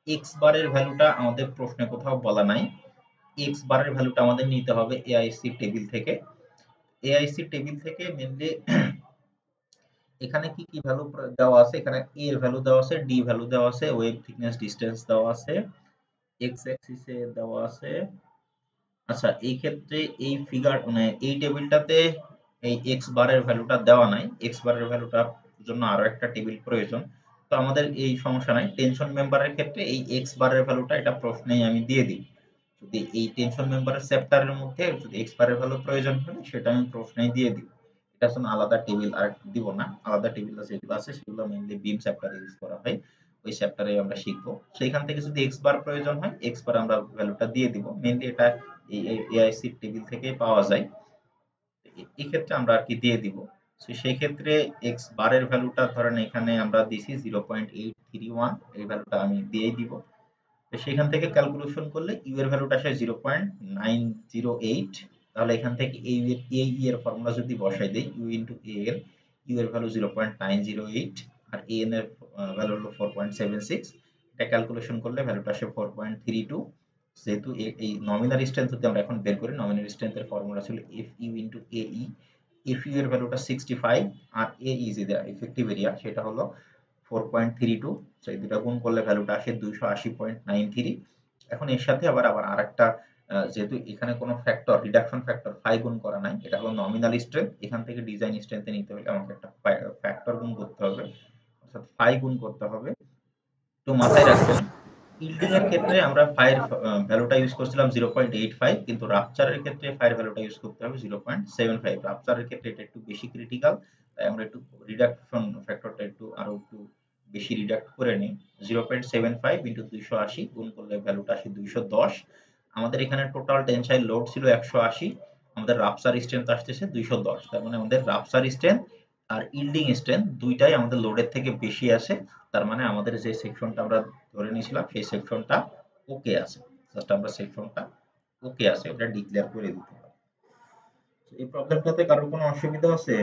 X বারের ভ্যালুটা আমাদের প্রশ্নে কোথাও বলা নাই। এক্স বারের ভ্যালুটা আমাদের নিতে হবে এআইসি টেবিল থেকে। এআইসি টেবিল থেকে মেনলি এখানে কি কি ভ্যালু দেওয়া আছে, এখানে এ এর ভ্যালু দেওয়া আছে, ডি ভ্যালু দেওয়া আছে, ওয়েভ থিকনেস ডিসটেন্স দেওয়া আছে, এক্স অ্যাক্সিসে দেওয়া আছে। আচ্ছা, এই ক্ষেত্রে এই ফিগার মানে এই টেবিলটাতে এই এক্স বারের ভ্যালুটা দেওয়া নাই। এক্স বারের ভ্যালুটার জন্য আরো একটা টেবিল প্রয়োজন। তো আমাদের এই সমস্যা নাই, টেনশন মেম্বারের ক্ষেত্রে এই এক্স বারের ভ্যালুটা এটা প্রশ্নেই আমি দিয়ে দিই। যদি এই টেনশন মেম্বারের চ্যাপ্টারের মধ্যে যদি এক্স বারের ভ্যালু প্রয়োজন হয় সেটা আমি প্রশ্নেই দিয়ে দিব। এটার জন্য আলাদা টেবিল আর দিব না। আলাদা টেবিল যেগুলো আছে সেগুলো মেইনলি বিম চ্যাপ্টারে ইউজ করা হয়, ওই চ্যাপ্টারে আমরা শিখবো। সেইখান থেকে যদি এক্স বার প্রয়োজন হয় এক্স বার আমরা ভ্যালুটা দিয়ে দিব। মেইনলি এটা এই এআইসি টেবিল থেকেই পাওয়া যায়। এই ক্ষেত্রে আমরা আর কি দিয়ে দিব। তো সেই ক্ষেত্রে এক্স বারের ভ্যালুটা ধরেন এখানে আমরা দিছি 0.831, এই ভ্যালুটা আমি দিয়েই দিব। তো সেখান থেকে ক্যালকুলেশন করলে ইউ এর ভ্যালুটা আসে 0.908। তাহলে এখান থেকে এই এর ফর্মুলা যদি বসাই দেই, ইউ ইনটু এ এর, ইউ এর ভ্যালু 0.908 আর এ এন এর ভ্যালু হলো 4.76। এটা ক্যালকুলেশন করলে ভ্যালুটা আসে 4.32। যেহেতু এই নমিনাল স্ট্রেংথ যদি আমরা এখন বের করি, নমিনাল স্ট্রেংথের ফর্মুলা ছিল F U into a E. F U এর ভ্যালুটা 65 আর এ ই যে ইফেক্টিভ এরিয়া সেটা হলো 4.32। এই দুটা গুণ করলে ভ্যালুটা আসে 280.93। এখন এর সাথে আবার আরেকটা, যেহেতু এখানে কোনো ফ্যাক্টর রিডাকশন ফ্যাক্টর ফাই গুণ করা নাই, এটা হলো নমিনাল স্ট্রেংথ, এখান থেকে ডিজাইন স্ট্রেংথে নিতে হলে আমাকে একটা ফ্যাক্টর গুণ করতে হবে, অর্থাৎ ফাই গুণ করতে হবে। তো মাথায় রাখবেন ইল্ডিং এর ক্ষেত্রে আমরা ফাইয়ের ভ্যালুটা ইউজ করছিলাম 0.85, কিন্তু রাপচারের ক্ষেত্রে ফাইয়ের ভ্যালুটা ইউজ করতে হবে 0.75। রাপচারের ক্ষেত্রে এটা একটু বেশি ক্রিটিক্যাল, তাই আমরা একটু রিডাকশন ফ্যাক্টরটা আরো একটু বেশি রিডাক্ট করে নিই। 0.75 ইনটু 280 গুণ করলে ভ্যালুটা আসে 210। আমাদের এখানে টোটাল টেনসাইল লোড ছিল 180, আমাদের রাপচার স্ট্রেংথ আসতেছে 210। তার মানে আমাদের রাপচার স্ট্রেংথ আর ইল্ডিং স্ট্রেংথ দুইটাই আমাদের লোডের থেকে বেশি আসে। তার মানে আমাদের যে সেকশনটা আমরা ধরে নিয়েছিলাম সেই সেকশনটা ওকে আছে। জাস্ট আমরা সেকশনটা ওকে আছে এটা ডিক্লেয়ার করে দিতে হবে। এই প্রবলেমটাতে কারোর কোনো অসুবিধা আছে?